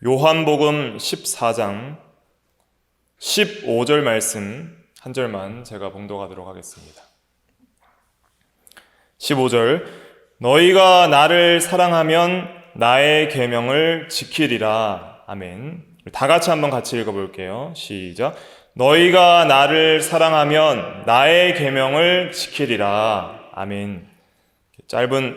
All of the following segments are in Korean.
요한복음 14장 15절 말씀 한 절만 제가 봉독하도록 하겠습니다. 15절 너희가 나를 사랑하면 나의 계명을 지키리라. 아멘. 다 같이 한번 같이 읽어볼게요. 시작. 너희가 나를 사랑하면 나의 계명을 지키리라. 아멘. 짧은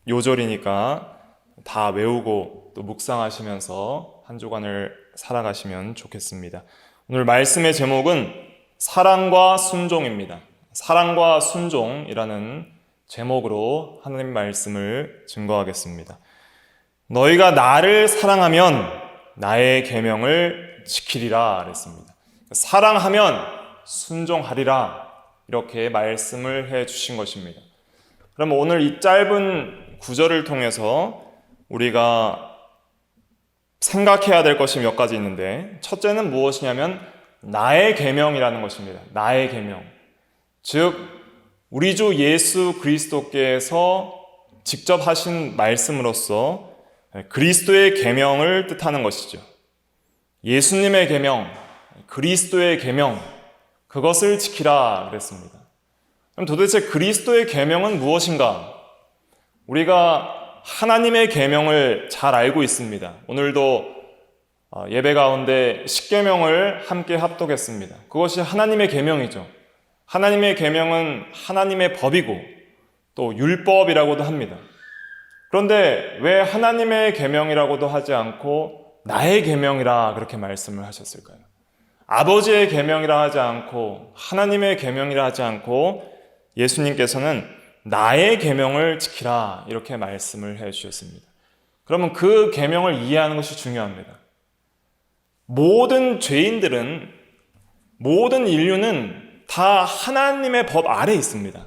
요절이니까 다 외우고 또 묵상하시면서 한 주간을 살아가시면 좋겠습니다. 오늘 말씀의 제목은 사랑과 순종입니다. 사랑과 순종이라는 제목으로 하나님 말씀을 증거하겠습니다. 너희가 나를 사랑하면 나의 계명을 지키리라 그랬습니다. 사랑하면 순종하리라 이렇게 말씀을 해 주신 것입니다. 그럼 오늘 이 짧은 구절을 통해서 우리가 생각해야 될 것이 몇 가지 있는데, 첫째는 무엇이냐면 나의 계명이라는 것입니다. 나의 계명. 즉 우리 주 예수 그리스도께서 직접 하신 말씀으로서 그리스도의 계명을 뜻하는 것이죠. 예수님의 계명, 그리스도의 계명, 그것을 지키라 그랬습니다. 그럼 도대체 그리스도의 계명은 무엇인가? 우리가 하나님의 계명을 잘 알고 있습니다. 오늘도 예배 가운데 십계명을 함께 합독했습니다. 그것이 하나님의 계명이죠. 하나님의 계명은 하나님의 법이고 또 율법이라고도 합니다. 그런데 왜 하나님의 계명이라고도 하지 않고 나의 계명이라 그렇게 말씀을 하셨을까요? 아버지의 계명이라 하지 않고 하나님의 계명이라 하지 않고 예수님께서는 나의 계명을 지키라 이렇게 말씀을 해 주셨습니다. 그러면 그 계명을 이해하는 것이 중요합니다. 모든 죄인들은, 모든 인류는 다 하나님의 법 아래에 있습니다.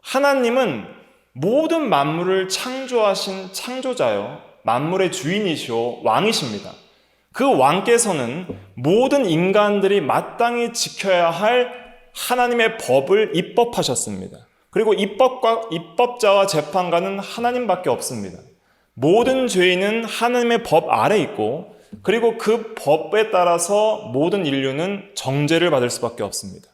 하나님은 모든 만물을 창조하신 창조자요, 만물의 주인이시오, 왕이십니다. 그 왕께서는 모든 인간들이 마땅히 지켜야 할 하나님의 법을 입법하셨습니다. 그리고 입법자와 재판관은 하나님밖에 없습니다. 모든 죄인은 하나님의 법 아래 있고, 그리고 그 법에 따라서 모든 인류는 정죄를 받을 수밖에 없습니다.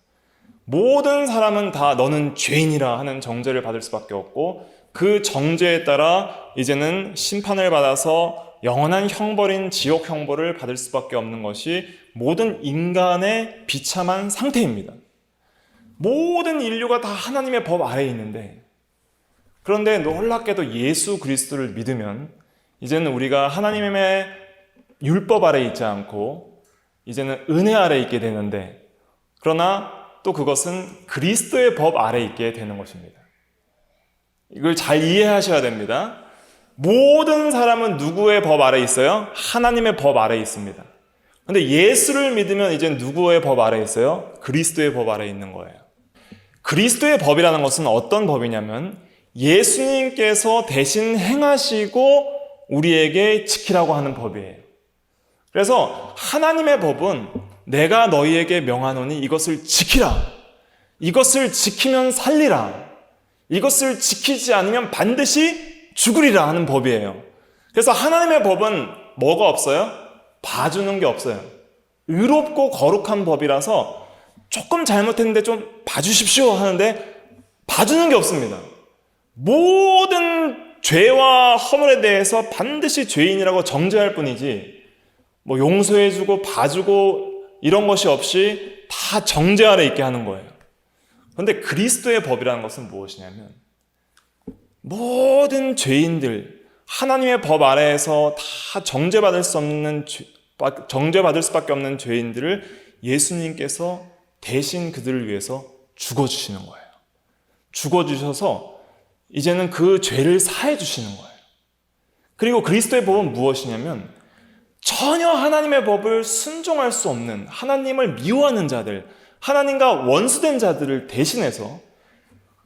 모든 사람은 다 너는 죄인이라 하는 정죄를 받을 수밖에 없고, 그 정죄에 따라 이제는 심판을 받아서 영원한 형벌인 지옥 형벌을 받을 수밖에 없는 것이 모든 인간의 비참한 상태입니다. 모든 인류가 다 하나님의 법 아래에 있는데, 그런데 놀랍게도 예수 그리스도를 믿으면 이제는 우리가 하나님의 율법 아래에 있지 않고 이제는 은혜 아래에 있게 되는데, 그러나 또 그것은 그리스도의 법 아래에 있게 되는 것입니다. 이걸 잘 이해하셔야 됩니다. 모든 사람은 누구의 법 아래에 있어요? 하나님의 법 아래에 있습니다. 그런데 예수를 믿으면 이제 누구의 법 아래에 있어요? 그리스도의 법 아래에 있는 거예요. 그리스도의 법이라는 것은 어떤 법이냐면 예수님께서 대신 행하시고 우리에게 지키라고 하는 법이에요. 그래서 하나님의 법은 내가 너희에게 명하노니 이것을 지키라. 이것을 지키면 살리라. 이것을 지키지 않으면 반드시 죽으리라 하는 법이에요. 그래서 하나님의 법은 뭐가 없어요? 봐주는 게 없어요. 의롭고 거룩한 법이라서 조금 잘못했는데 좀 봐주십시오 하는데 봐주는 게 없습니다. 모든 죄와 허물에 대해서 반드시 죄인이라고 정죄할 뿐이지 뭐 용서해주고 봐주고 이런 것이 없이 다 정죄 아래 있게 하는 거예요. 그런데 그리스도의 법이라는 것은 무엇이냐면 모든 죄인들, 하나님의 법 아래에서 다 정죄받을 수밖에 없는 죄인들을 예수님께서 대신 그들을 위해서 죽어주시는 거예요. 죽어주셔서 이제는 그 죄를 사해 주시는 거예요. 그리고 그리스도의 법은 무엇이냐면 전혀 하나님의 법을 순종할 수 없는, 하나님을 미워하는 자들, 하나님과 원수된 자들을 대신해서,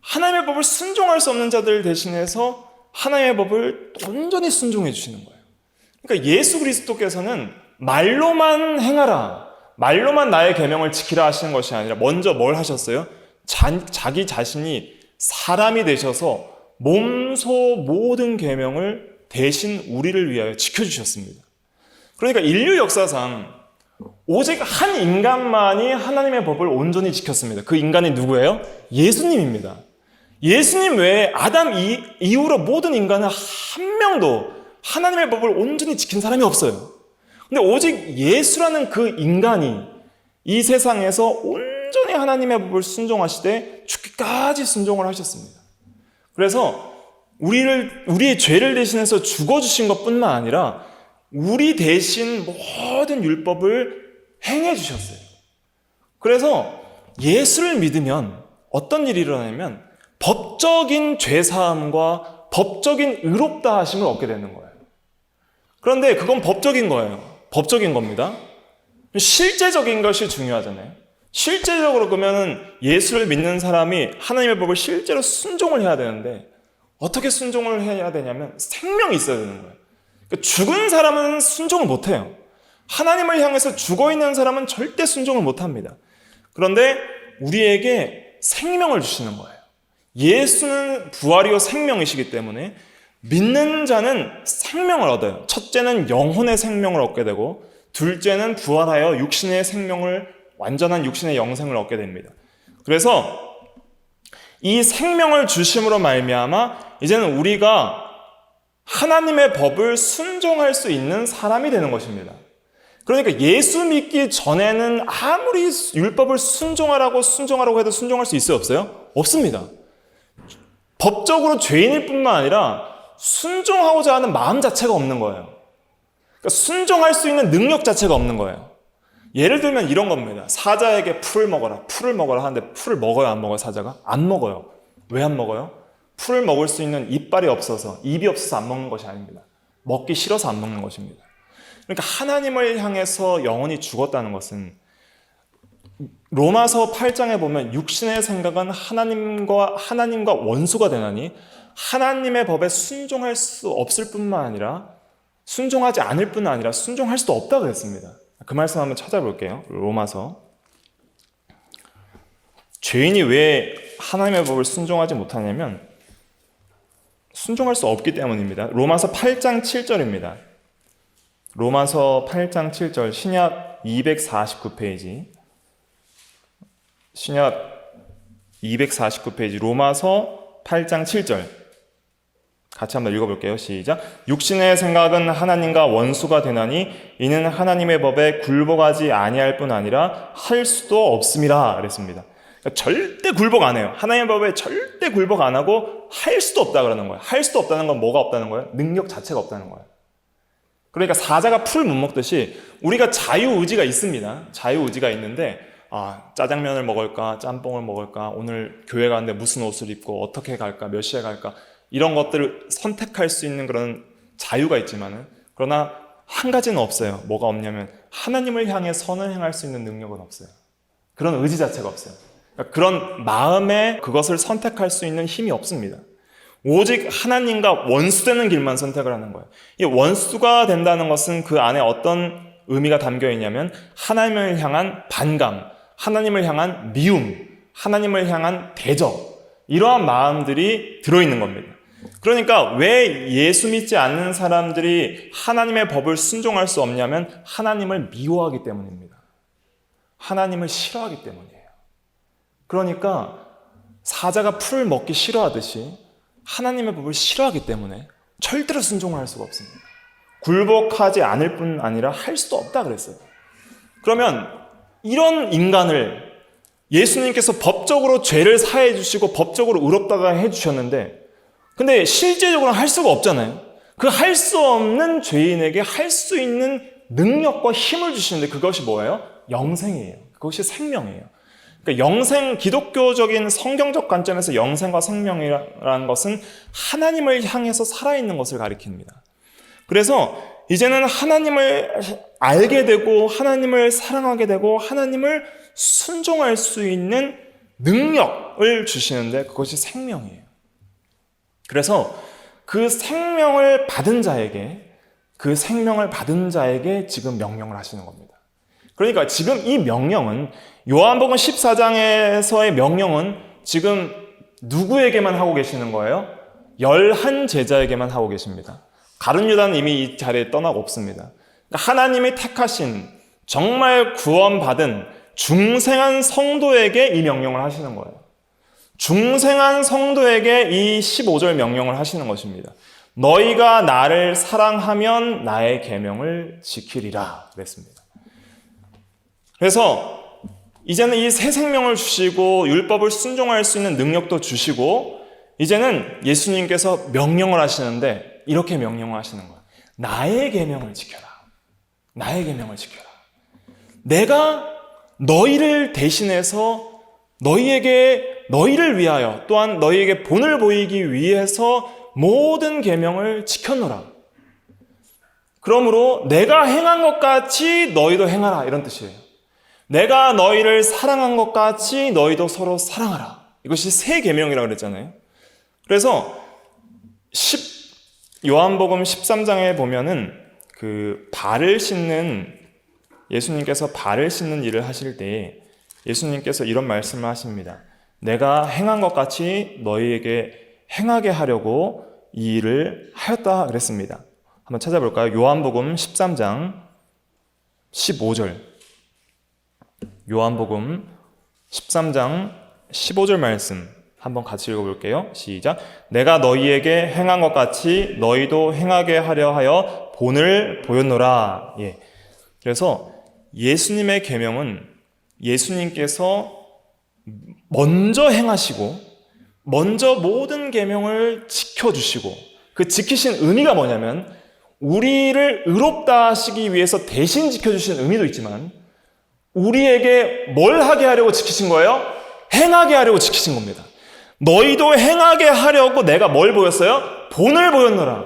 하나님의 법을 순종할 수 없는 자들을 대신해서 하나님의 법을 온전히 순종해 주시는 거예요. 그러니까 예수 그리스도께서는 말로만 행하라, 말로만 나의 계명을 지키라 하시는 것이 아니라 먼저 뭘 하셨어요? 자기 자신이 사람이 되셔서 몸소 모든 계명을 대신 우리를 위하여 지켜주셨습니다. 그러니까 인류 역사상 오직 한 인간만이 하나님의 법을 온전히 지켰습니다. 그 인간이 누구예요? 예수님입니다. 예수님 외에 아담 이후로 모든 인간은 한 명도 하나님의 법을 온전히 지킨 사람이 없어요. 근데 오직 예수라는 그 인간이 이 세상에서 온전히 하나님의 법을 순종하시되 죽기까지 순종을 하셨습니다. 그래서 우리의 죄를 대신해서 죽어주신 것뿐만 아니라 우리 대신 모든 율법을 행해 주셨어요. 그래서 예수를 믿으면 어떤 일이 일어나냐면 법적인 죄사함과 법적인 의롭다 하심을 얻게 되는 거예요. 그런데 그건 법적인 거예요. 법적인 겁니다. 실제적인 것이 중요하잖아요. 실제적으로 그러면 예수를 믿는 사람이 하나님의 법을 실제로 순종을 해야 되는데 어떻게 순종을 해야 되냐면 생명이 있어야 되는 거예요. 그러니까 죽은 사람은 순종을 못해요. 하나님을 향해서 죽어있는 사람은 절대 순종을 못합니다. 그런데 우리에게 생명을 주시는 거예요. 예수는 부활이요 생명이시기 때문에 믿는 자는 생명을 얻어요. 첫째는 영혼의 생명을 얻게 되고 둘째는 부활하여 육신의 생명을, 완전한 육신의 영생을 얻게 됩니다. 그래서 이 생명을 주심으로 말미암아 이제는 우리가 하나님의 법을 순종할 수 있는 사람이 되는 것입니다. 그러니까 예수 믿기 전에는 아무리 율법을 순종하라고 해도 순종할 수 있어요? 없어요? 없습니다. 법적으로 죄인일 뿐만 아니라 순종하고자 하는 마음 자체가 없는 거예요. 그러니까 순종할 수 있는 능력 자체가 없는 거예요. 예를 들면 이런 겁니다. 사자에게 풀을 먹어라 하는데 풀을 먹어요, 안 먹어요, 사자가? 안 먹어요. 왜 안 먹어요? 풀을 먹을 수 있는 이빨이 없어서, 입이 없어서 안 먹는 것이 아닙니다. 먹기 싫어서 안 먹는 것입니다. 그러니까 하나님을 향해서 영혼이 죽었다는 것은 로마서 8장에 보면 육신의 생각은 하나님과 원수가 되나니 하나님의 법에 순종할 수 없을 뿐만 아니라 순종하지 않을 뿐 아니라 순종할 수도 없다고 했습니다. 그 말씀 한번 찾아볼게요. 로마서. 죄인이 왜 하나님의 법을 순종하지 못하냐면 순종할 수 없기 때문입니다. 로마서 8장 7절입니다. 로마서 8장 7절 신약 249페이지 신약 249페이지 로마서 8장 7절 같이 한번 읽어볼게요. 시작. 육신의 생각은 하나님과 원수가 되나니 이는 하나님의 법에 굴복하지 아니할 뿐 아니라 할 수도 없음이라 그랬습니다. 그러니까 절대 굴복 안 해요. 하나님의 법에 절대 굴복 안 하고 할 수도 없다 그러는 거예요. 할 수도 없다는 건 뭐가 없다는 거예요? 능력 자체가 없다는 거예요. 그러니까 사자가 풀 못 먹듯이 우리가 자유의지가 있습니다. 자유의지가 있는데 짜장면을 먹을까 짬뽕을 먹을까 오늘 교회 가는데 무슨 옷을 입고 어떻게 갈까 몇 시에 갈까 이런 것들을 선택할 수 있는 그런 자유가 있지만은 그러나 한 가지는 없어요. 뭐가 없냐면 하나님을 향해 선을 행할 수 있는 능력은 없어요. 그런 의지 자체가 없어요. 그러니까 그런 마음에 그것을 선택할 수 있는 힘이 없습니다. 오직 하나님과 원수되는 길만 선택을 하는 거예요. 이 원수가 된다는 것은 그 안에 어떤 의미가 담겨 있냐면 하나님을 향한 반감, 하나님을 향한 미움, 하나님을 향한 대적 이러한 마음들이 들어있는 겁니다. 그러니까 왜 예수 믿지 않는 사람들이 하나님의 법을 순종할 수 없냐면 하나님을 미워하기 때문입니다. 하나님을 싫어하기 때문이에요. 그러니까 사자가 풀을 먹기 싫어하듯이 하나님의 법을 싫어하기 때문에 절대로 순종을 할 수가 없습니다. 굴복하지 않을 뿐 아니라 할 수도 없다 그랬어요. 그러면 이런 인간을 예수님께서 법적으로 죄를 사해 주시고 법적으로 의롭다가 해 주셨는데 근데 실제적으로는 할 수가 없잖아요. 그 할 수 없는 죄인에게 할 수 있는 능력과 힘을 주시는데 그것이 뭐예요? 영생이에요. 그것이 생명이에요. 그러니까 영생, 기독교적인 성경적 관점에서 영생과 생명이라는 것은 하나님을 향해서 살아있는 것을 가리킵니다. 그래서 이제는 하나님을 알게 되고 하나님을 사랑하게 되고 하나님을 순종할 수 있는 능력을 주시는데 그것이 생명이에요. 그래서 그 생명을 받은 자에게 지금 명령을 하시는 겁니다. 그러니까 지금 이 명령은 요한복음 14장에서의 명령은 지금 누구에게만 하고 계시는 거예요? 11 제자에게만 하고 계십니다. 다른 유다는 이미 이 자리에 떠나고 없습니다. 하나님이 택하신 정말 구원받은 중생한 성도에게 이 명령을 하시는 거예요. 중생한 성도에게 이 15절 명령을 하시는 것입니다. 너희가 나를 사랑하면 나의 계명을 지키리라 그랬습니다. 그래서 이제는 이 새 생명을 주시고 율법을 순종할 수 있는 능력도 주시고 이제는 예수님께서 명령을 하시는데 이렇게 명령을 하시는 거예요. 나의 계명을 지켜라. 나의 계명을 지켜라. 내가 너희를 대신해서 너희를 위하여 또한 너희에게 본을 보이기 위해서 모든 계명을 지켰노라. 그러므로 내가 행한 것 같이 너희도 행하라 이런 뜻이에요. 내가 너희를 사랑한 것 같이 너희도 서로 사랑하라. 이것이 새 계명이라고 그랬잖아요. 그래서 요한복음 13장에 보면은 그 예수님께서 발을 씻는 일을 하실 때 예수님께서 이런 말씀을 하십니다. 내가 행한 것 같이 너희에게 행하게 하려고 이 일을 하였다 그랬습니다. 한번 찾아볼까요? 요한복음 13장 15절. 요한복음 13장 15절 말씀 한번 같이 읽어볼게요. 시작. 내가 너희에게 행한 것 같이 너희도 행하게 하려 하여 본을 보였노라. 예. 그래서 예수님의 계명은 예수님께서 먼저 행하시고 먼저 모든 계명을 지켜주시고 그 지키신 의미가 뭐냐면 우리를 의롭다 하시기 위해서 대신 지켜주신 의미도 있지만 우리에게 뭘 하게 하려고 지키신 거예요? 행하게 하려고 지키신 겁니다. 너희도 행하게 하려고 내가 뭘 보였어요? 본을 보였노라.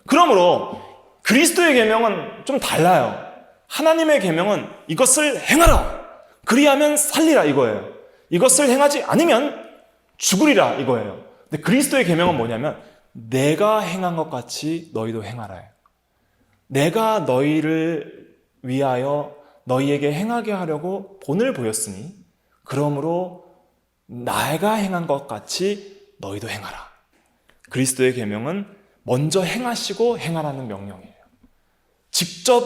그러므로 그리스도의 계명은 좀 달라요. 하나님의 계명은 이것을 행하라. 그리하면 살리라 이거예요. 이것을 행하지 않으면 죽으리라 이거예요. 근데 그리스도의 계명은 뭐냐면 내가 행한 것 같이 너희도 행하라. 내가 너희를 위하여 너희에게 행하게 하려고 본을 보였으니 그러므로 내가 행한 것 같이 너희도 행하라. 그리스도의 계명은 먼저 행하시고 행하라는 명령이에요. 직접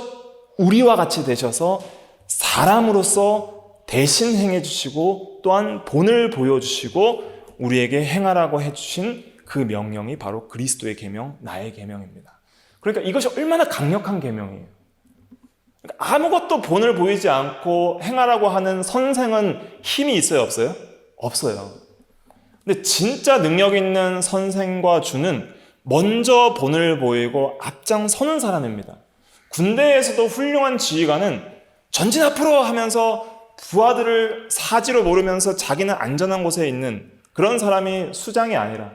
우리와 같이 되셔서 사람으로서 대신 행해 주시고 또한 본을 보여주시고 우리에게 행하라고 해주신 그 명령이 바로 그리스도의 계명, 나의 계명입니다. 그러니까 이것이 얼마나 강력한 계명이에요. 그러니까 아무것도 본을 보이지 않고 행하라고 하는 선생은 힘이 있어요, 없어요? 없어요. 근데 진짜 능력 있는 선생과 주는 먼저 본을 보이고 앞장서는 사람입니다. 군대에서도 훌륭한 지휘관은 전진 앞으로 하면서 부하들을 사지로 모르면서 자기는 안전한 곳에 있는 그런 사람이 수장이 아니라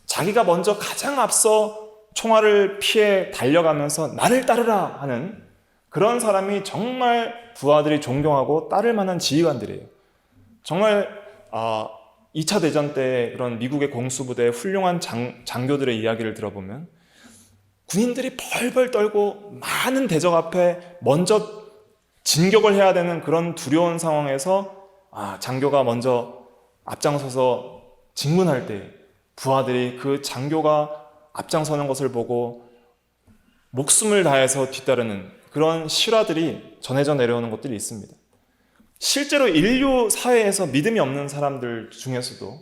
자기가 먼저 가장 앞서 총알을 피해 달려가면서 나를 따르라 하는 그런 사람이 정말 부하들이 존경하고 따를 만한 지휘관들이에요. 정말 2차 대전 때 그런 미국의 공수부대의 훌륭한 장교들의 이야기를 들어보면 군인들이 벌벌 떨고 많은 대적 앞에 먼저 진격을 해야 되는 그런 두려운 상황에서 장교가 먼저 앞장서서 진군할 때 부하들이 그 장교가 앞장서는 것을 보고 목숨을 다해서 뒤따르는 그런 실화들이 전해져 내려오는 것들이 있습니다. 실제로 인류 사회에서 믿음이 없는 사람들 중에서도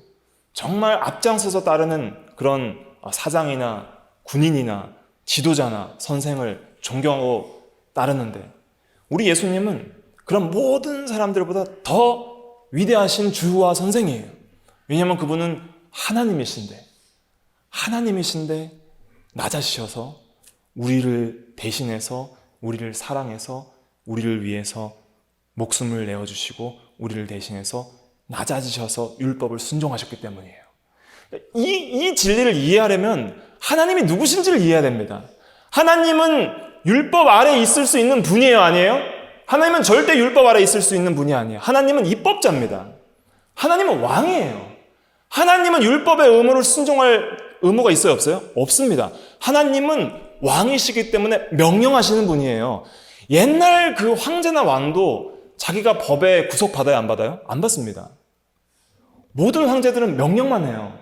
정말 앞장서서 따르는 그런 사장이나 군인이나 지도자나 선생을 존경하고 따르는데 우리 예수님은 그런 모든 사람들보다 더 위대하신 주와 선생이에요. 왜냐하면 그분은 하나님이신데 낮아지셔서 우리를 대신해서 우리를 사랑해서 우리를 위해서 목숨을 내어주시고 우리를 대신해서 낮아지셔서 율법을 순종하셨기 때문이에요. 이 진리를 이해하려면 하나님이 누구신지를 이해해야 됩니다. 하나님은 율법 아래 있을 수 있는 분이에요, 아니에요? 하나님은 절대 율법 아래 있을 수 있는 분이 아니에요. 하나님은 입법자입니다. 하나님은 왕이에요. 하나님은 율법의 의무를 순종할 의무가 있어요, 없어요? 없습니다. 하나님은 왕이시기 때문에 명령하시는 분이에요. 옛날 그 황제나 왕도 자기가 법에 구속받아야 안 받아요? 안 받습니다. 모든 황제들은 명령만 해요.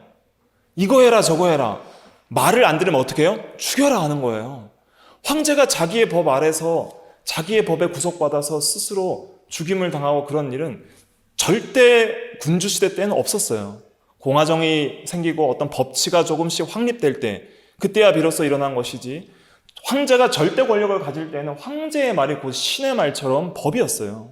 이거 해라 저거 해라. 말을 안 들으면 어떻게 해요? 죽여라 하는 거예요. 황제가 자기의 법 아래서 자기의 법에 구속받아서 스스로 죽임을 당하고 그런 일은 절대 군주시대 때는 없었어요. 공화정이 생기고 어떤 법치가 조금씩 확립될 때, 그때야 비로소 일어난 것이지, 황제가 절대 권력을 가질 때는 황제의 말이 곧 신의 말처럼 법이었어요.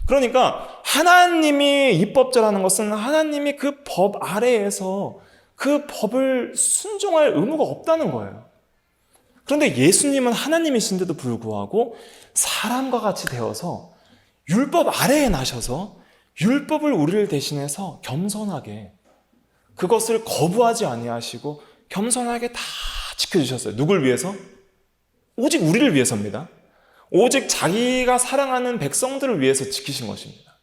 그러니까 하나님이 입법자라는 것은 하나님이 그 법 아래에서 그 법을 순종할 의무가 없다는 거예요. 그런데 예수님은 하나님이신데도 불구하고 사람과 같이 되어서 율법 아래에 나셔서 율법을 우리를 대신해서 겸손하게 그것을 거부하지 아니하시고 겸손하게 다 지켜주셨어요. 누굴 위해서? 오직 우리를 위해서입니다. 오직 자기가 사랑하는 백성들을 위해서 지키신 것입니다.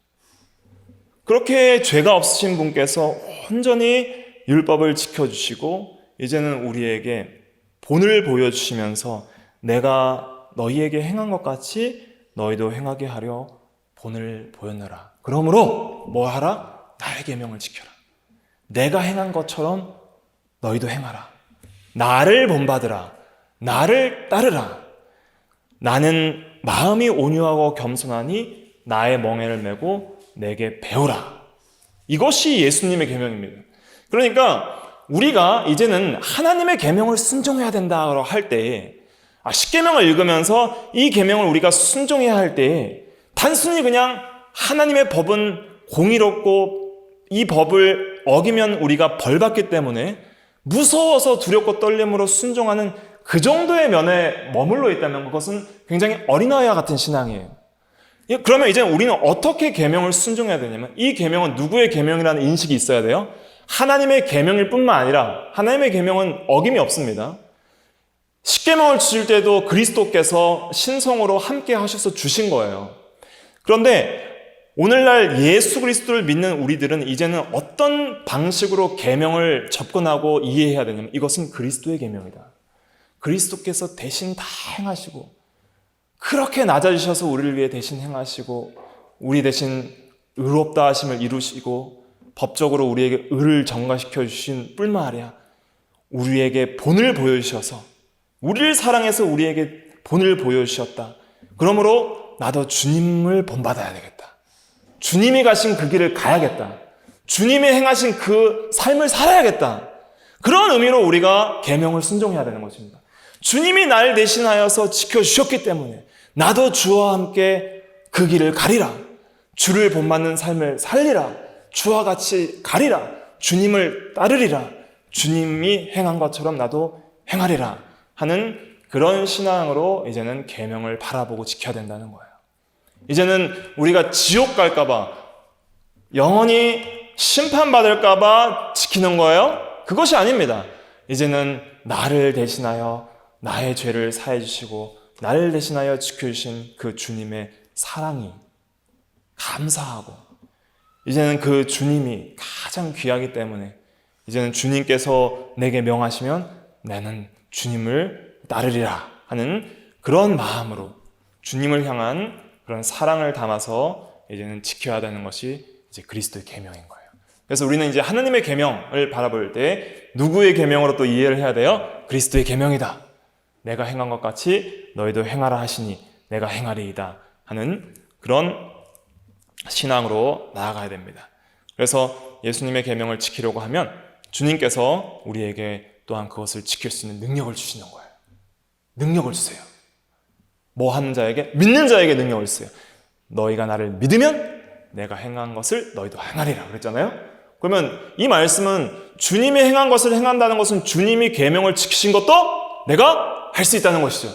그렇게 죄가 없으신 분께서 온전히 율법을 지켜주시고 이제는 우리에게 본을 보여주시면서 내가 너희에게 행한 것 같이 너희도 행하게 하려 본을 보였노라. 그러므로 뭐 하라? 나의 계명을 지켜라. 내가 행한 것처럼 너희도 행하라. 나를 본받으라. 나를 따르라. 나는 마음이 온유하고 겸손하니 나의 멍에를 메고 내게 배우라. 이것이 예수님의 계명입니다. 그러니까 우리가 이제는 하나님의 계명을 순종해야 된다고 할 때, 십계명을 읽으면서 이 계명을 우리가 순종해야 할 때 단순히 그냥 하나님의 법은 공의롭고 이 법을 어기면 우리가 벌받기 때문에 무서워서 두렵고 떨림으로 순종하는 그 정도의 면에 머물러 있다면 그것은 굉장히 어린아이와 같은 신앙이에요. 그러면 이제 우리는 어떻게 계명을 순종해야 되냐면, 이 계명은 누구의 계명이라는 인식이 있어야 돼요. 하나님의 계명일 뿐만 아니라 하나님의 계명은 어김이 없습니다. 십계명을 주실 때도 그리스도께서 신성으로 함께 하셔서 주신 거예요. 그런데 오늘날 예수 그리스도를 믿는 우리들은 이제는 어떤 방식으로 계명을 접근하고 이해해야 되냐면, 이것은 그리스도의 계명이다. 그리스도께서 대신 다 행하시고 그렇게 낮아지셔서 우리를 위해 대신 행하시고 우리 대신 의롭다 하심을 이루시고 법적으로 우리에게 의를 전가시켜 주신 뿐만 아니라 우리에게 본을 보여주셔서 우리를 사랑해서 우리에게 본을 보여주셨다. 그러므로 나도 주님을 본받아야 되겠다. 주님이 가신 그 길을 가야겠다. 주님이 행하신 그 삶을 살아야겠다. 그런 의미로 우리가 계명을 순종해야 되는 것입니다. 주님이 날 대신하여서 지켜주셨기 때문에 나도 주와 함께 그 길을 가리라. 주를 본받는 삶을 살리라. 주와 같이 가리라. 주님을 따르리라. 주님이 행한 것처럼 나도 행하리라 하는 그런 신앙으로 이제는 계명을 바라보고 지켜야 된다는 거예요. 이제는 우리가 지옥 갈까 봐, 영원히 심판받을까 봐 지키는 거예요? 그것이 아닙니다. 이제는 나를 대신하여 나의 죄를 사해 주시고 나를 대신하여 지켜주신 그 주님의 사랑이 감사하고, 이제는 그 주님이 가장 귀하기 때문에 이제는 주님께서 내게 명하시면 나는 주님을 따르리라 하는 그런 마음으로 주님을 향한 그런 사랑을 담아서 이제는 지켜야 되는 것이 이제 그리스도의 계명인 거예요. 그래서 우리는 이제 하나님의 계명을 바라볼 때 누구의 계명으로 또 이해를 해야 돼요? 그리스도의 계명이다. 내가 행한 것 같이 너희도 행하라 하시니 내가 행하리이다 하는 그런 신앙으로 나아가야 됩니다. 그래서 예수님의 계명을 지키려고 하면 주님께서 우리에게 또한 그것을 지킬 수 있는 능력을 주시는 거예요. 능력을 주세요. 뭐 하는 자에게? 믿는 자에게 능력을 주세요. 너희가 나를 믿으면 내가 행한 것을 너희도 행하리라 그랬잖아요. 그러면 이 말씀은 주님이 행한 것을 행한다는 것은 주님이 계명을 지키신 것도 내가 할 수 있다는 것이죠.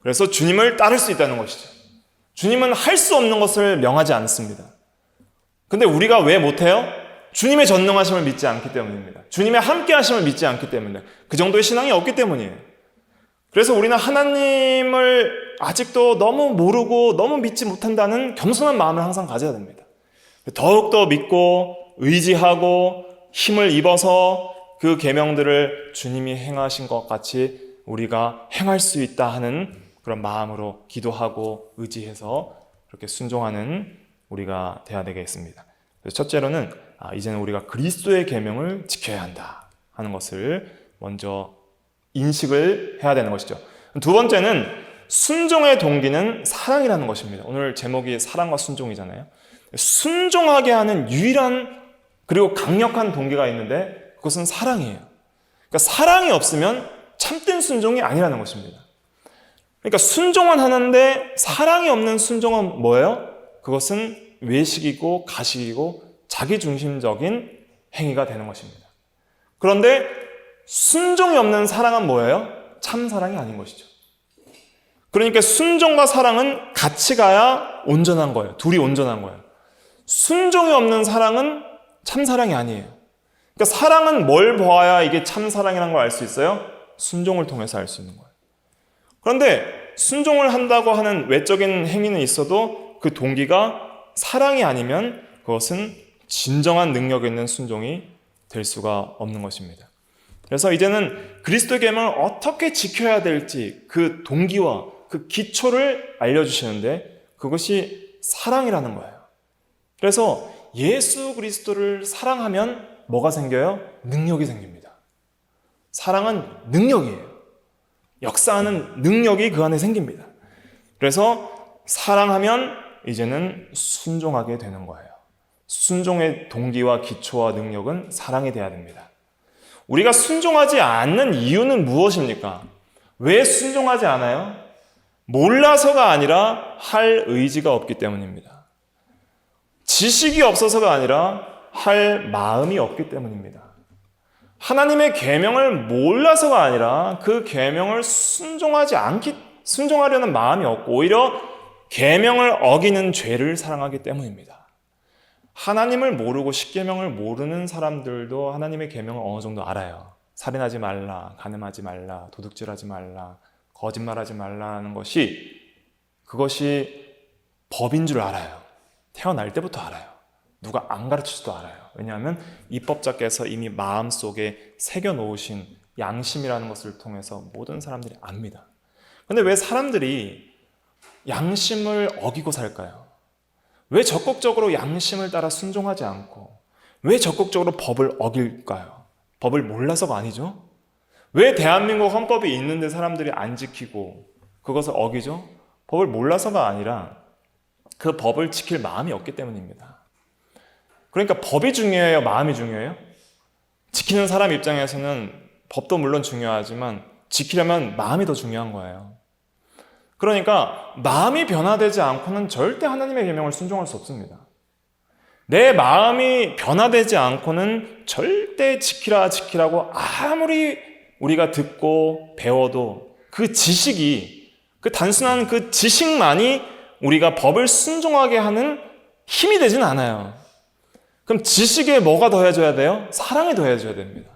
그래서 주님을 따를 수 있다는 것이죠. 주님은 할 수 없는 것을 명하지 않습니다. 근데 우리가 왜 못해요? 주님의 전능하심을 믿지 않기 때문입니다. 주님의 함께하심을 믿지 않기 때문에, 그 정도의 신앙이 없기 때문이에요. 그래서 우리는 하나님을 아직도 너무 모르고 너무 믿지 못한다는 겸손한 마음을 항상 가져야 됩니다. 더욱더 믿고 의지하고 힘을 입어서 그 계명들을 주님이 행하신 것 같이 우리가 행할 수 있다 하는 그런 마음으로 기도하고 의지해서 그렇게 순종하는 우리가 돼야 되겠습니다. 그래서 첫째로는 이제는 우리가 그리스도의 계명을 지켜야 한다 하는 것을 먼저 인식을 해야 되는 것이죠. 두 번째는 순종의 동기는 사랑이라는 것입니다. 오늘 제목이 사랑과 순종이잖아요. 순종하게 하는 유일한 그리고 강력한 동기가 있는데 그것은 사랑이에요. 그러니까 사랑이 없으면 참된 순종이 아니라는 것입니다. 그러니까 순종은 하는데 사랑이 없는 순종은 뭐예요? 그것은 외식이고 가식이고 자기중심적인 행위가 되는 것입니다. 그런데 순종이 없는 사랑은 뭐예요? 참사랑이 아닌 것이죠. 그러니까 순종과 사랑은 같이 가야 온전한 거예요. 둘이 온전한 거예요. 순종이 없는 사랑은 참사랑이 아니에요. 그러니까 사랑은 뭘 보아야 이게 참사랑이라는 걸 알 수 있어요? 순종을 통해서 알 수 있는 거예요. 그런데 순종을 한다고 하는 외적인 행위는 있어도 그 동기가 사랑이 아니면 그것은 진정한 능력 있는 순종이 될 수가 없는 것입니다. 그래서 이제는 그리스도의 계명을 어떻게 지켜야 될지 그 동기와 그 기초를 알려주시는데 그것이 사랑이라는 거예요. 그래서 예수 그리스도를 사랑하면 뭐가 생겨요? 능력이 생깁니다. 사랑은 능력이에요. 역사하는 능력이 그 안에 생깁니다. 그래서 사랑하면 이제는 순종하게 되는 거예요. 순종의 동기와 기초와 능력은 사랑이 돼야 됩니다. 우리가 순종하지 않는 이유는 무엇입니까? 왜 순종하지 않아요? 몰라서가 아니라 할 의지가 없기 때문입니다. 지식이 없어서가 아니라 할 마음이 없기 때문입니다. 하나님의 계명을 몰라서가 아니라 그 계명을 순종하려는 마음이 없고 오히려 계명을 어기는 죄를 사랑하기 때문입니다. 하나님을 모르고 십계명을 모르는 사람들도 하나님의 계명을 어느 정도 알아요. 살인하지 말라, 간음하지 말라, 도둑질하지 말라, 거짓말하지 말라는 그것이 법인 줄 알아요. 태어날 때부터 알아요. 누가 안 가르치지도 알아요. 왜냐하면 입법자께서 이미 마음속에 새겨놓으신 양심이라는 것을 통해서 모든 사람들이 압니다. 그런데 왜 사람들이 양심을 어기고 살까요? 왜 적극적으로 양심을 따라 순종하지 않고 왜 적극적으로 법을 어길까요? 법을 몰라서가 아니죠? 왜 대한민국 헌법이 있는데 사람들이 안 지키고 그것을 어기죠? 법을 몰라서가 아니라 그 법을 지킬 마음이 없기 때문입니다. 그러니까 법이 중요해요? 마음이 중요해요? 지키는 사람 입장에서는 법도 물론 중요하지만 지키려면 마음이 더 중요한 거예요. 그러니까 마음이 변화되지 않고는 절대 하나님의 계명을 순종할 수 없습니다. 내 마음이 변화되지 않고는 절대 지키라고 아무리 우리가 듣고 배워도 그 지식이 그 단순한 그 지식만이 우리가 법을 순종하게 하는 힘이 되진 않아요. 그럼 지식에 뭐가 더해져야 돼요? 사랑이 더해져야 됩니다.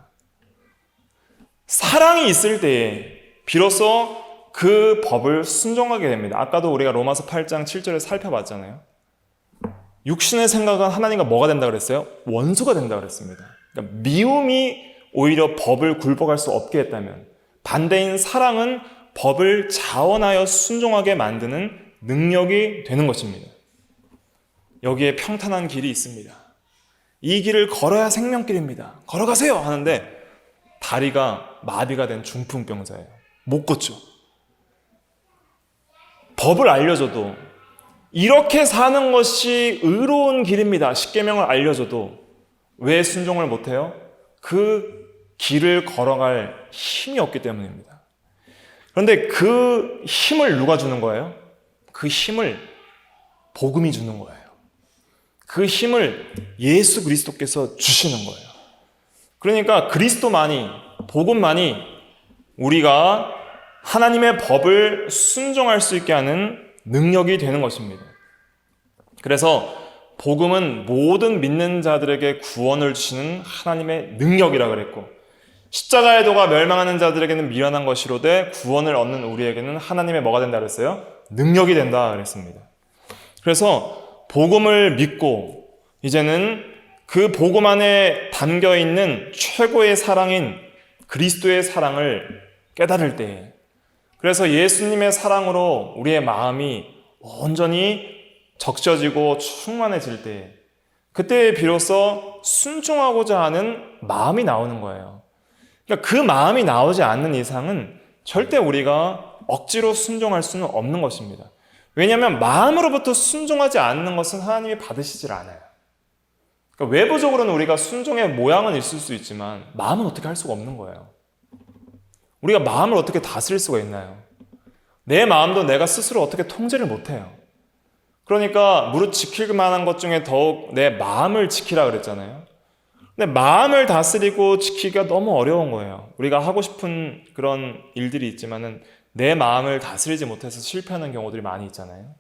사랑이 있을 때에 비로소 그 법을 순종하게 됩니다. 아까도 우리가 로마서 8장 7절에 살펴봤잖아요. 육신의 생각은 하나님과 뭐가 된다 그랬어요? 원수가 된다 그랬습니다. 그러니까 미움이 오히려 법을 굴복할 수 없게 했다면 반대인 사랑은 법을 자원하여 순종하게 만드는 능력이 되는 것입니다. 여기에 평탄한 길이 있습니다. 이 길을 걸어야 생명길입니다. 걸어가세요 하는데 다리가 마비가 된 중풍병자예요. 못 걷죠. 법을 알려줘도 이렇게 사는 것이 의로운 길입니다. 십계명을 알려줘도 왜 순종을 못해요? 그 길을 걸어갈 힘이 없기 때문입니다. 그런데 그 힘을 누가 주는 거예요? 그 힘을 복음이 주는 거예요. 그 힘을 예수 그리스도께서 주시는 거예요. 그러니까 그리스도만이, 복음만이 우리가 하나님의 법을 순종할 수 있게 하는 능력이 되는 것입니다. 그래서 복음은 모든 믿는 자들에게 구원을 주시는 하나님의 능력이라 그랬고 십자가의 도가 멸망하는 자들에게는 미련한 것이로되 구원을 얻는 우리에게는 하나님의 뭐가 된다 그랬어요? 능력이 된다 그랬습니다. 그래서 복음을 믿고 이제는 그 복음 안에 담겨있는 최고의 사랑인 그리스도의 사랑을 깨달을 때에 그래서 예수님의 사랑으로 우리의 마음이 온전히 적셔지고 충만해질 때 그때 비로소 순종하고자 하는 마음이 나오는 거예요. 그러니까 그 마음이 나오지 않는 이상은 절대 우리가 억지로 순종할 수는 없는 것입니다. 왜냐하면 마음으로부터 순종하지 않는 것은 하나님이 받으시질 않아요. 그러니까 외부적으로는 우리가 순종의 모양은 있을 수 있지만 마음은 어떻게 할 수가 없는 거예요. 우리가 마음을 어떻게 다스릴 수가 있나요? 내 마음도 내가 스스로 어떻게 통제를 못해요. 그러니까 무릇 지킬 만한 것 중에 더욱 내 마음을 지키라 그랬잖아요. 근데 마음을 다스리고 지키기가 너무 어려운 거예요. 우리가 하고 싶은 그런 일들이 있지만은 내 마음을 다스리지 못해서 실패하는 경우들이 많이 있잖아요.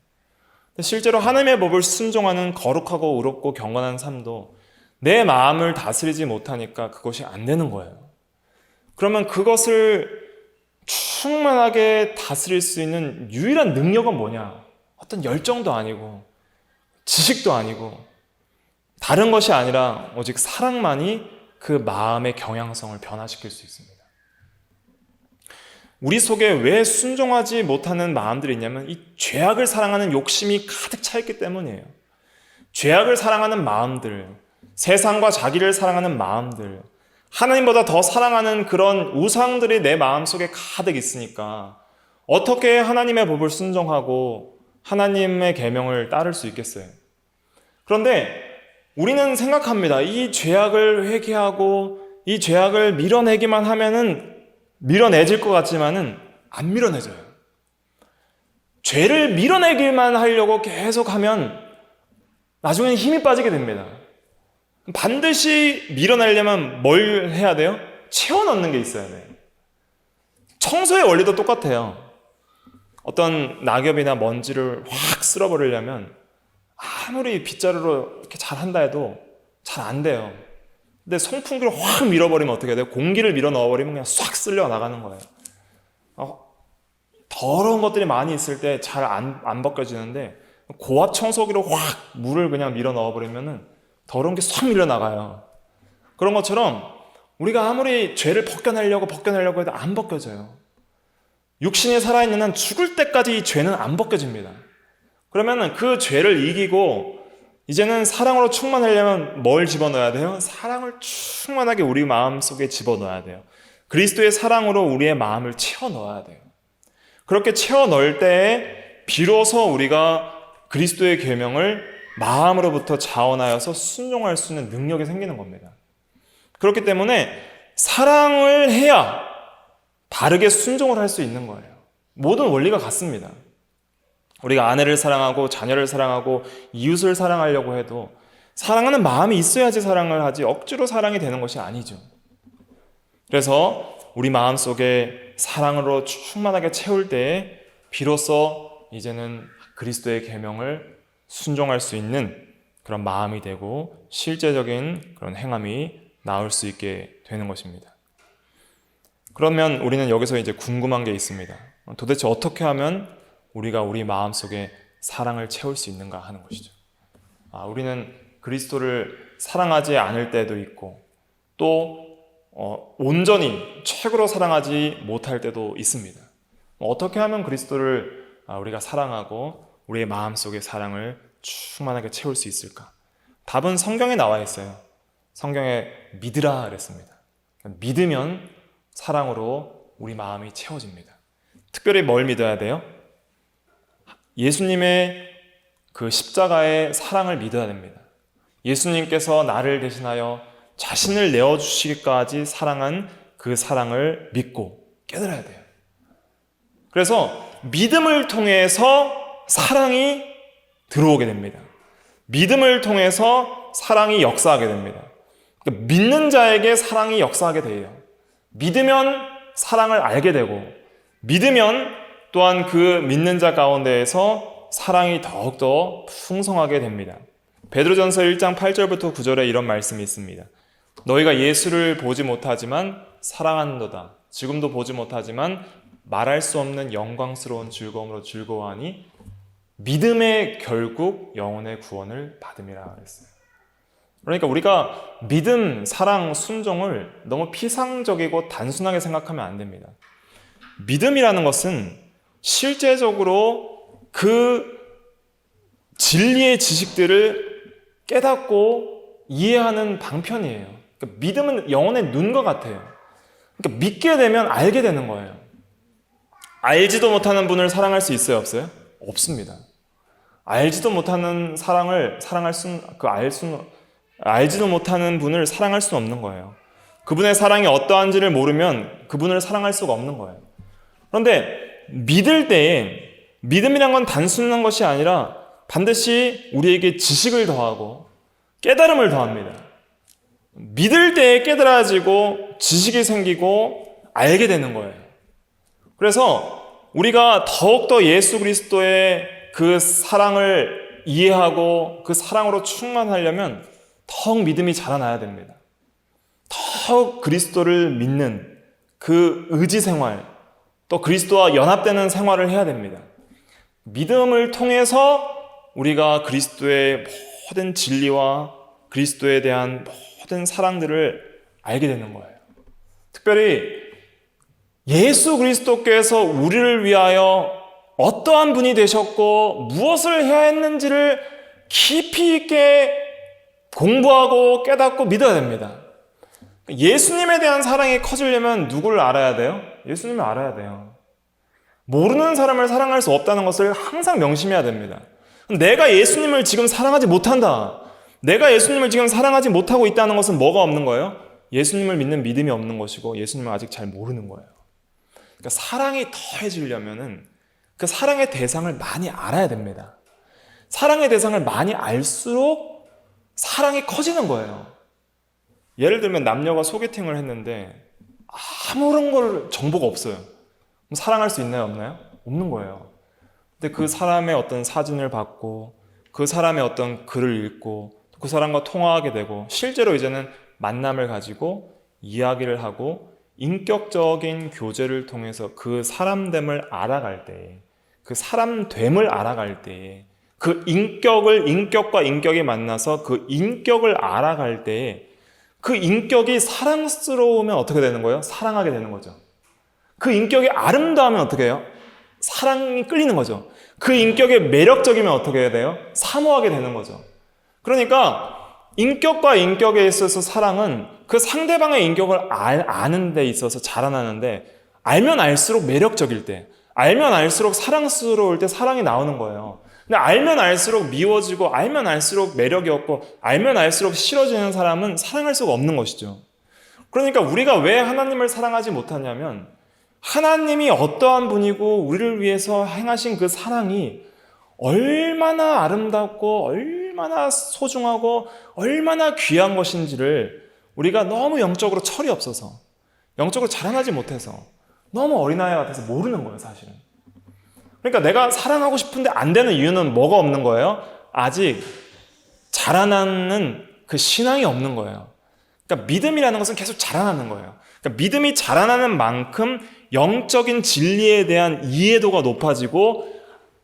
근데 실제로 하나님의 법을 순종하는 거룩하고 의롭고 경건한 삶도 내 마음을 다스리지 못하니까 그것이 안 되는 거예요. 그러면 그것을 충만하게 다스릴 수 있는 유일한 능력은 뭐냐? 어떤 열정도 아니고 지식도 아니고 다른 것이 아니라 오직 사랑만이 그 마음의 경향성을 변화시킬 수 있습니다. 우리 속에 왜 순종하지 못하는 마음들이 있냐면 이 죄악을 사랑하는 욕심이 가득 차 있기 때문이에요. 죄악을 사랑하는 마음들, 세상과 자기를 사랑하는 마음들, 하나님보다 더 사랑하는 그런 우상들이 내 마음속에 가득 있으니까 어떻게 하나님의 법을 순종하고 하나님의 계명을 따를 수 있겠어요? 그런데 우리는 생각합니다. 이 죄악을 회개하고 이 죄악을 밀어내기만 하면은 밀어내질 것 같지만은 안 밀어내져요. 죄를 밀어내기만 하려고 계속 하면 나중에는 힘이 빠지게 됩니다. 반드시 밀어내려면 뭘 해야 돼요? 채워넣는 게 있어야 돼요. 청소의 원리도 똑같아요. 어떤 낙엽이나 먼지를 확 쓸어버리려면 아무리 빗자루로 이렇게 잘 한다 해도 잘 안 돼요. 근데 송풍기를 확 밀어버리면 어떻게 돼요? 공기를 밀어 넣어버리면 그냥 싹 쓸려 나가는 거예요. 더러운 것들이 많이 있을 때 잘 안 벗겨지는데 고압 청소기로 확 물을 그냥 밀어 넣어버리면 더러운 게 싹 밀려 나가요. 그런 것처럼 우리가 아무리 죄를 벗겨내려고 해도 안 벗겨져요. 육신이 살아있는 한 죽을 때까지 이 죄는 안 벗겨집니다. 그러면 그 죄를 이기고 이제는 사랑으로 충만하려면 뭘 집어넣어야 돼요? 사랑을 충만하게 우리 마음속에 집어넣어야 돼요. 그리스도의 사랑으로 우리의 마음을 채워넣어야 돼요. 그렇게 채워넣을 때에 비로소 우리가 그리스도의 계명을 마음으로부터 자원하여서 순종할 수 있는 능력이 생기는 겁니다. 그렇기 때문에 사랑을 해야 바르게 순종을 할 수 있는 거예요. 모든 원리가 같습니다. 우리가 아내를 사랑하고 자녀를 사랑하고 이웃을 사랑하려고 해도 사랑하는 마음이 있어야지 사랑을 하지 억지로 사랑이 되는 것이 아니죠. 그래서 우리 마음속에 사랑으로 충만하게 채울 때에 비로소 이제는 그리스도의 계명을 순종할 수 있는 그런 마음이 되고 실제적인 그런 행함이 나올 수 있게 되는 것입니다. 그러면 우리는 여기서 이제 궁금한 게 있습니다. 도대체 어떻게 하면 우리가 우리 마음속에 사랑을 채울 수 있는가 하는 것이죠. 우리는 그리스도를 사랑하지 않을 때도 있고 또 온전히 최고로 사랑하지 못할 때도 있습니다. 어떻게 하면 그리스도를 우리가 사랑하고 우리의 마음속에 사랑을 충만하게 채울 수 있을까? 답은 성경에 나와 있어요. 성경에 믿으라 그랬습니다. 믿으면 사랑으로 우리 마음이 채워집니다. 특별히 뭘 믿어야 돼요? 예수님의 그 십자가의 사랑을 믿어야 됩니다. 예수님께서 나를 대신하여 자신을 내어주시기까지 사랑한 그 사랑을 믿고 깨달아야 돼요. 그래서 믿음을 통해서 사랑이 들어오게 됩니다. 믿음을 통해서 사랑이 역사하게 됩니다. 그러니까 믿는 자에게 사랑이 역사하게 돼요. 믿으면 사랑을 알게 되고 믿으면 또한 그 믿는 자 가운데에서 사랑이 더욱더 풍성하게 됩니다. 베드로전서 1장 8절부터 9절에 이런 말씀이 있습니다. 너희가 예수를 보지 못하지만 사랑한도다. 지금도 보지 못하지만 말할 수 없는 영광스러운 즐거움으로 즐거워하니 믿음의 결국 영혼의 구원을 받음이라 그랬어요. 그러니까 우리가 믿음, 사랑, 순종을 너무 피상적이고 단순하게 생각하면 안 됩니다. 믿음이라는 것은 실제적으로 그 진리의 지식들을 깨닫고 이해하는 방편이에요. 그러니까 믿음은 영혼의 눈과 같아요. 그러니까 믿게 되면 알게 되는 거예요. 알지도 못하는 분을 사랑할 수 있어요, 없어요? 없습니다. 알지도 못하는 사랑을 알지도 못하는 분을 사랑할 수는 없는 거예요. 그분의 사랑이 어떠한지를 모르면 그분을 사랑할 수가 없는 거예요. 그런데 믿을 때에 믿음이란 건 단순한 것이 아니라 반드시 우리에게 지식을 더하고 깨달음을 더합니다. 믿을 때에 깨달아지고 지식이 생기고 알게 되는 거예요. 그래서 우리가 더욱더 예수 그리스도의 그 사랑을 이해하고 그 사랑으로 충만하려면 더욱 믿음이 자라나야 됩니다. 더욱 그리스도를 믿는 그 의지 생활, 또 그리스도와 연합되는 생활을 해야 됩니다. 믿음을 통해서 우리가 그리스도의 모든 진리와 그리스도에 대한 모든 사랑들을 알게 되는 거예요. 특별히 예수 그리스도께서 우리를 위하여 어떠한 분이 되셨고 무엇을 해야 했는지를 깊이 있게 공부하고 깨닫고 믿어야 됩니다. 예수님에 대한 사랑이 커지려면 누구를 알아야 돼요? 예수님을 알아야 돼요. 모르는 사람을 사랑할 수 없다는 것을 항상 명심해야 됩니다. 내가 예수님을 지금 사랑하지 못한다. 내가 예수님을 지금 사랑하지 못하고 있다는 것은 뭐가 없는 거예요? 예수님을 믿는 믿음이 없는 것이고 예수님을 아직 잘 모르는 거예요. 그러니까 사랑이 더해지려면은 그 사랑의 대상을 많이 알아야 됩니다. 사랑의 대상을 많이 알수록 사랑이 커지는 거예요. 예를 들면 남녀가 소개팅을 했는데 아무런 걸 정보가 없어요. 그럼 사랑할 수 있나요? 없나요? 없는 거예요. 근데 그 사람의 어떤 사진을 받고 그 사람의 어떤 글을 읽고 그 사람과 통화하게 되고 실제로 이제는 만남을 가지고 이야기를 하고 인격적인 교제를 통해서 그 사람됨을 알아갈 때에 그 사람됨을 알아갈 때에 그 인격과 인격이 만나서 그 인격을 알아갈 때에 그 인격이 사랑스러우면 어떻게 되는 거예요? 사랑하게 되는 거죠. 그 인격이 아름다우면 어떻게 해요? 사랑이 끌리는 거죠. 그 인격이 매력적이면 어떻게 해야 돼요? 사모하게 되는 거죠. 그러니까 인격과 인격에 있어서 사랑은 그 상대방의 인격을 아는 데 있어서 자라나는데 알면 알수록 매력적일 때, 알면 알수록 사랑스러울 때 사랑이 나오는 거예요. 근데 알면 알수록 미워지고 알면 알수록 매력이 없고 알면 알수록 싫어지는 사람은 사랑할 수가 없는 것이죠. 그러니까 우리가 왜 하나님을 사랑하지 못하냐면 하나님이 어떠한 분이고 우리를 위해서 행하신 그 사랑이 얼마나 아름답고 얼마나 소중하고 얼마나 귀한 것인지를 우리가 너무 영적으로 철이 없어서 영적으로 자라나지 못해서 너무 어린아이 같아서 모르는 거예요, 사실은. 그러니까 내가 사랑하고 싶은데 안 되는 이유는 뭐가 없는 거예요? 아직 자라나는 그 신앙이 없는 거예요. 그러니까 믿음이라는 것은 계속 자라나는 거예요. 그러니까 믿음이 자라나는 만큼 영적인 진리에 대한 이해도가 높아지고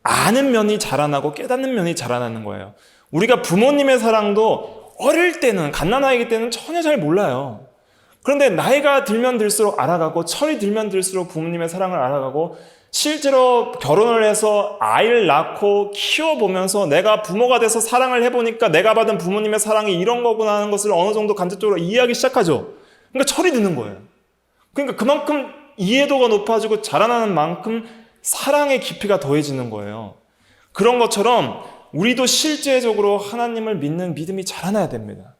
아는 면이 자라나고 깨닫는 면이 자라나는 거예요. 우리가 부모님의 사랑도 어릴 때는, 갓난아이기 때는 전혀 잘 몰라요. 그런데 나이가 들면 들수록 알아가고 철이 들면 들수록 부모님의 사랑을 알아가고 실제로 결혼을 해서 아이를 낳고 키워보면서 내가 부모가 돼서 사랑을 해보니까 내가 받은 부모님의 사랑이 이런 거구나 하는 것을 어느 정도 간접적으로 이해하기 시작하죠. 그러니까 철이 드는 거예요. 그러니까 그만큼 이해도가 높아지고 자라나는 만큼 사랑의 깊이가 더해지는 거예요. 그런 것처럼 우리도 실제적으로 하나님을 믿는 믿음이 자라나야 됩니다.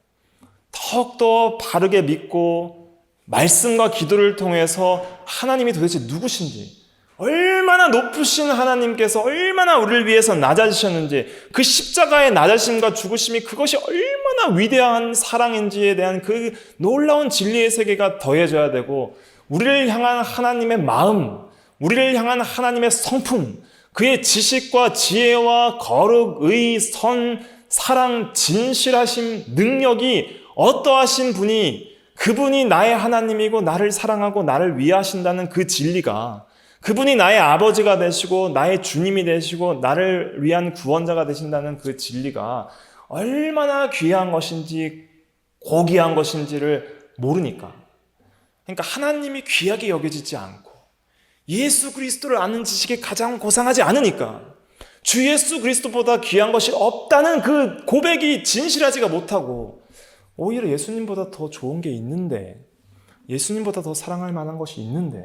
더욱더 바르게 믿고 말씀과 기도를 통해서 하나님이 도대체 누구신지, 얼마나 높으신 하나님께서 얼마나 우리를 위해서 낮아지셨는지, 그 십자가의 낮아짐과 죽으심이 그것이 얼마나 위대한 사랑인지에 대한 그 놀라운 진리의 세계가 더해져야 되고, 우리를 향한 하나님의 마음, 우리를 향한 하나님의 성품, 그의 지식과 지혜와 거룩, 의, 선, 사랑, 진실하심, 능력이 어떠하신 분이, 그분이 나의 하나님이고 나를 사랑하고 나를 위하신다는 그 진리가, 그분이 나의 아버지가 되시고 나의 주님이 되시고 나를 위한 구원자가 되신다는 그 진리가 얼마나 귀한 것인지 고귀한 것인지를 모르니까, 그러니까 하나님이 귀하게 여겨지지 않고 예수 그리스도를 아는 지식이 가장 고상하지 않으니까 주 예수 그리스도보다 귀한 것이 없다는 그 고백이 진실하지가 못하고 오히려 예수님보다 더 좋은 게 있는데, 예수님보다 더 사랑할 만한 것이 있는데,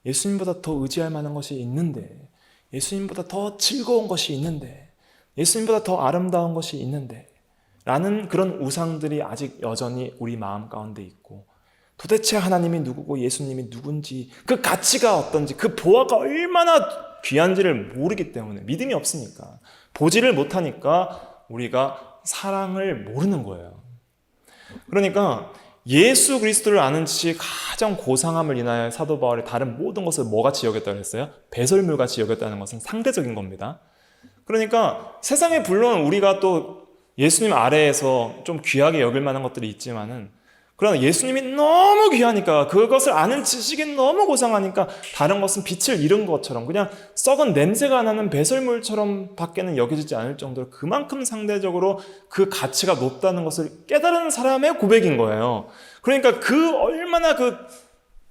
예수님보다 더 의지할 만한 것이 있는데, 예수님보다 더 즐거운 것이 있는데, 예수님보다 더 아름다운 것이 있는데 라는 그런 우상들이 아직 여전히 우리 마음 가운데 있고, 도대체 하나님이 누구고 예수님이 누군지, 그 가치가 어떤지, 그 보화가 얼마나 귀한지를 모르기 때문에, 믿음이 없으니까, 보지를 못하니까 우리가 사랑을 모르는 거예요. 그러니까 예수 그리스도를 아는 지식이 가장 고상함을 인하여 사도 바울이 다른 모든 것을 뭐같이 여겼다고 했어요? 배설물같이 여겼다는 것은 상대적인 겁니다. 그러니까 세상에 물론 우리가 또 예수님 아래에서 좀 귀하게 여길 만한 것들이 있지만은, 그러나 예수님이 너무 귀하니까, 그것을 아는 지식이 너무 고상하니까 다른 것은 빛을 잃은 것처럼, 그냥 썩은 냄새가 나는 배설물처럼 밖에는 여겨지지 않을 정도로 그만큼 상대적으로 그 가치가 높다는 것을 깨달은 사람의 고백인 거예요. 그러니까 그 얼마나 그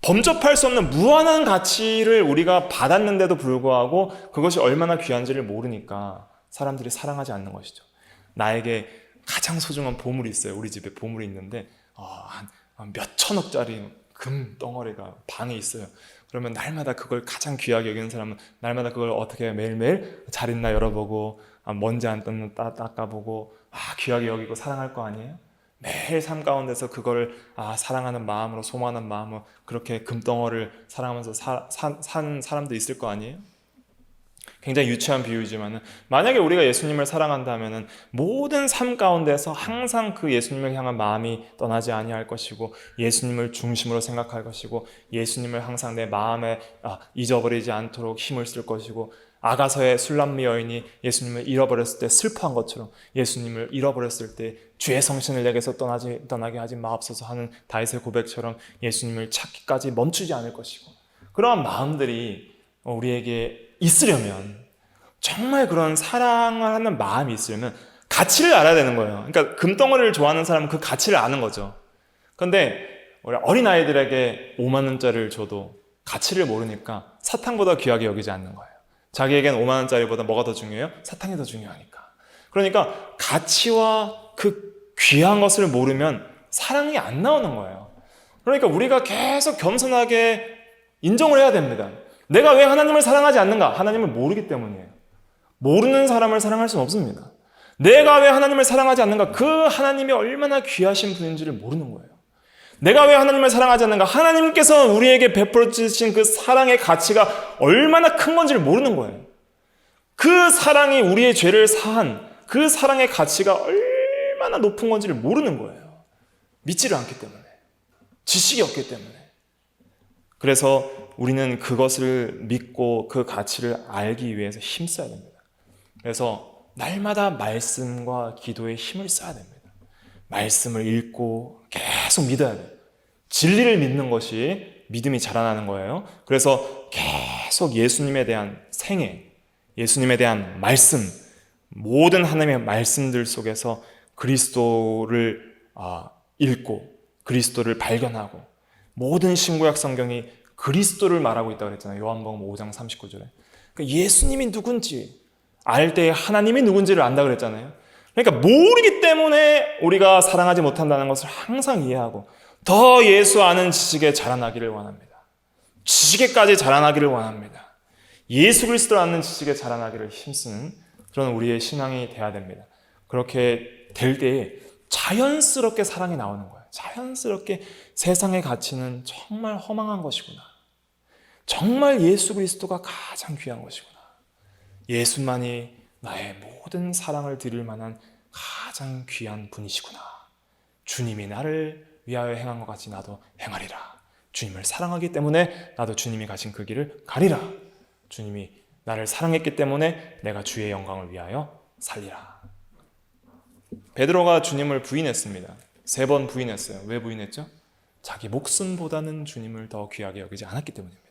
범접할 수 없는 무한한 가치를 우리가 받았는데도 불구하고 그것이 얼마나 귀한지를 모르니까 사람들이 사랑하지 않는 것이죠. 나에게 가장 소중한 보물이 있어요. 우리 집에 보물이 있는데 한 몇 천억짜리 금 덩어리가 방에 있어요. 그러면 날마다 그걸 가장 귀하게 여기는 사람은 날마다 그걸 어떻게 해요? 매일매일 잘 있나 열어보고, 먼지 안 떴나 닦아보고, 귀하게 여기고 사랑할 거 아니에요? 매일 삶 가운데서 그걸 사랑하는 마음으로, 소망하는 마음으로 그렇게 금덩어리를 사랑하면서 산 사람도 있을 거 아니에요? 굉장히 유치한 비유이지만, 만약에 우리가 예수님을 사랑한다면 모든 삶 가운데서 항상 그 예수님을 향한 마음이 떠나지 아니할 것이고, 예수님을 중심으로 생각할 것이고, 예수님을 항상 내 마음에 잊어버리지 않도록 힘을 쓸 것이고, 아가서의 술람미 여인이 예수님을 잃어버렸을 때 슬퍼한 것처럼 예수님을 잃어버렸을 때 주의 성신을 내게서 떠나게 하지 마옵소서 하는 다윗의 고백처럼 예수님을 찾기까지 멈추지 않을 것이고, 그러한 마음들이 우리에게 있으려면, 정말 그런 사랑을 하는 마음이 있으려면 가치를 알아야 되는 거예요. 그러니까 금덩어리를 좋아하는 사람은 그 가치를 아는 거죠. 그런데 우리 어린아이들에게 5만 원짜리를 줘도 가치를 모르니까 사탕보다 귀하게 여기지 않는 거예요. 자기에겐 5만 원짜리보다 뭐가 더 중요해요? 사탕이 더 중요하니까. 그러니까 가치와 그 귀한 것을 모르면 사랑이 안 나오는 거예요. 그러니까 우리가 계속 겸손하게 인정을 해야 됩니다. 내가 왜 하나님을 사랑하지 않는가? 하나님을 모르기 때문이에요. 모르는 사람을 사랑할 수는 없습니다. 내가 왜 하나님을 사랑하지 않는가? 그 하나님이 얼마나 귀하신 분인지를 모르는 거예요. 내가 왜 하나님을 사랑하지 않는가? 하나님께서 우리에게 베풀어 주신 그 사랑의 가치가 얼마나 큰 건지를 모르는 거예요. 그 사랑이 우리의 죄를 사한 그 사랑의 가치가 얼마나 높은 건지를 모르는 거예요. 믿지를 않기 때문에, 지식이 없기 때문에. 그래서 우리는 그것을 믿고 그 가치를 알기 위해서 힘써야 됩니다. 그래서 날마다 말씀과 기도에 힘을 써야 됩니다. 말씀을 읽고 계속 믿어야 돼요. 진리를 믿는 것이 믿음이 자라나는 거예요. 그래서 계속 예수님에 대한 생애, 예수님에 대한 말씀, 모든 하나님의 말씀들 속에서 그리스도를 읽고 그리스도를 발견하고, 모든 신구약 성경이 그리스도를 말하고 있다고 그랬잖아요. 요한복음 5장 39절에. 그러니까 예수님이 누군지 알 때 하나님이 누군지를 안다 그랬잖아요. 그러니까 모르기 때문에 우리가 사랑하지 못한다는 것을 항상 이해하고 더 예수 아는 지식에 자라나기를 원합니다. 지식에까지 자라나기를 원합니다. 예수 그리스도를 아는 지식에 자라나기를 힘쓰는 그런 우리의 신앙이 돼야 됩니다. 그렇게 될 때에 자연스럽게 사랑이 나오는 거예요. 자연스럽게 세상의 가치는 정말 허망한 것이구나. 정말 예수 그리스도가 가장 귀한 것이구나. 예수만이 나의 모든 사랑을 드릴 만한 가장 귀한 분이시구나. 주님이 나를 위하여 행한 것 같이 나도 행하리라. 주님을 사랑하기 때문에 나도 주님이 가신 그 길을 가리라. 주님이 나를 사랑했기 때문에 내가 주의 영광을 위하여 살리라. 베드로가 주님을 부인했습니다. 3번 부인했어요. 왜 부인했죠? 자기 목숨보다는 주님을 더 귀하게 여기지 않았기 때문입니다.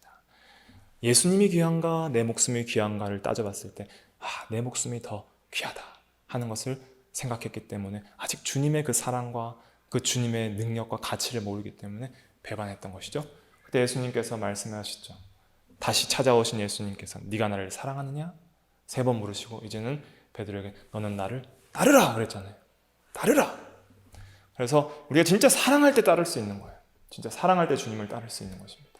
예수님이 귀한가 내 목숨이 귀한가를 따져봤을 때 내 목숨이 더 귀하다 하는 것을 생각했기 때문에, 아직 주님의 그 사랑과 그 주님의 능력과 가치를 모르기 때문에 배반했던 것이죠. 그때 예수님께서 말씀하셨죠. 다시 찾아오신 예수님께서 네가 나를 사랑하느냐? 3번 물으시고 이제는 베드로에게 너는 나를 따르라 그랬잖아요. 따르라. 그래서 우리가 진짜 사랑할 때 따를 수 있는 거예요. 진짜 사랑할 때 주님을 따를 수 있는 것입니다.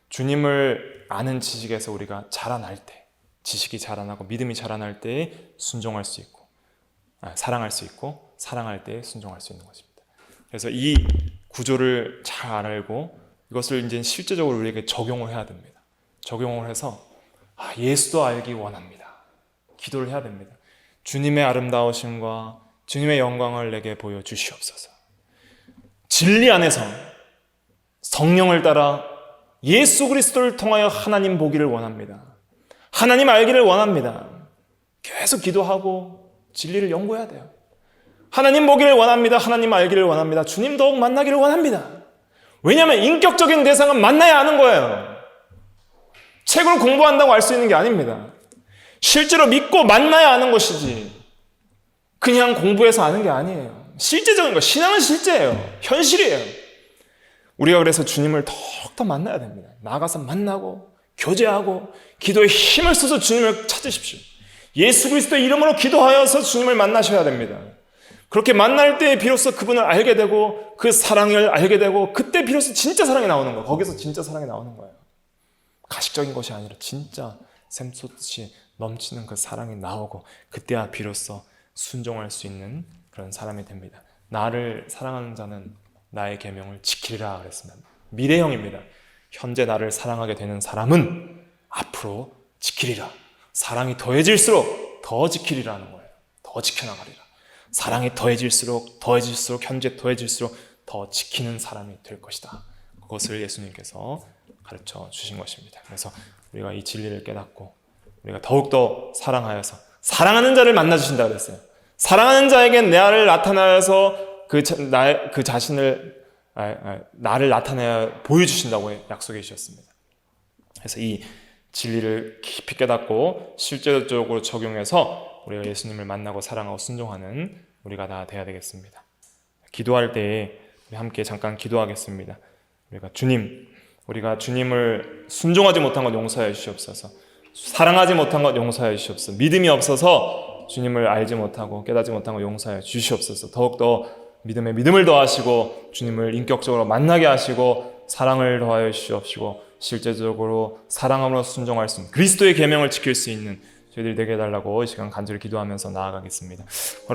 주님을 아는 지식에서 우리가 자라날 때, 지식이 자라나고 믿음이 자라날 때에 순종할 수 있고, 사랑할 수 있고, 사랑할 때에 순종할 수 있는 것입니다. 그래서 이 구조를 잘 알고 이것을 이제 실제적으로 우리에게 적용을 해야 됩니다. 적용을 해서 예수도 알기 원합니다. 기도를 해야 됩니다. 주님의 아름다우심과 주님의 영광을 내게 보여주시옵소서. 진리 안에서 성령을 따라 예수 그리스도를 통하여 하나님 보기를 원합니다. 하나님 알기를 원합니다. 계속 기도하고 진리를 연구해야 돼요. 하나님 보기를 원합니다. 하나님 알기를 원합니다. 주님 더욱 만나기를 원합니다. 왜냐하면 인격적인 대상은 만나야 아는 거예요. 책을 공부한다고 알 수 있는 게 아닙니다. 실제로 믿고 만나야 아는 것이지 그냥 공부해서 아는 게 아니에요. 실제적인 거, 신앙은 실제예요. 현실이에요. 우리가 그래서 주님을 더욱더 만나야 됩니다. 나가서 만나고 교제하고 기도에 힘을 써서 주님을 찾으십시오. 예수 그리스도의 이름으로 기도하여서 주님을 만나셔야 됩니다. 그렇게 만날 때 비로소 그분을 알게 되고 그 사랑을 알게 되고 그때 비로소 진짜 사랑이 나오는 거예요. 거기서 진짜 사랑이 나오는 거예요. 가식적인 것이 아니라 진짜 샘솟듯이 넘치는 그 사랑이 나오고 그때야 비로소 순종할 수 있는 그런 사람이 됩니다. 나를 사랑하는 자는 나의 계명을 지키리라 그랬습니다. 미래형입니다. 현재 나를 사랑하게 되는 사람은 앞으로 지키리라. 사랑이 더해질수록 더 지키리라는 거예요. 더 지켜나가리라. 사랑이 더해질수록 현재 더해질수록 더 지키는 사람이 될 것이다. 그것을 예수님께서 가르쳐 주신 것입니다. 그래서 우리가 이 진리를 깨닫고 우리가 더욱더 사랑하여서 사랑하는 자를 만나 주신다 그랬어요. 사랑하는 자에게 나를 나타나서 그 자신을 나를 나타내어 보여주신다고 약속해 주셨습니다. 그래서 이 진리를 깊이 깨닫고 실제적으로 적용해서 우리가 예수님을 만나고 사랑하고 순종하는 우리가 다 돼야 되겠습니다. 기도할 때에 우리 함께 잠깐 기도하겠습니다. 우리가 주님을 순종하지 못한 것 용서해 주시옵소서. 사랑하지 못한 것 용서해 주시옵소서. 믿음이 없어서 주님을 알지 못하고 깨닫지 못한 것 용서해 주시옵소서. 더욱더 믿음을 더하시고 주님을 인격적으로 만나게 하시고 사랑을 더하여 주시옵시고 실제적으로 사랑함으로 순종할 수 있는 그리스도의 계명을 지킬 수 있는 저희들이 되게 해달라고 이 시간 간절히 기도하면서 나아가겠습니다.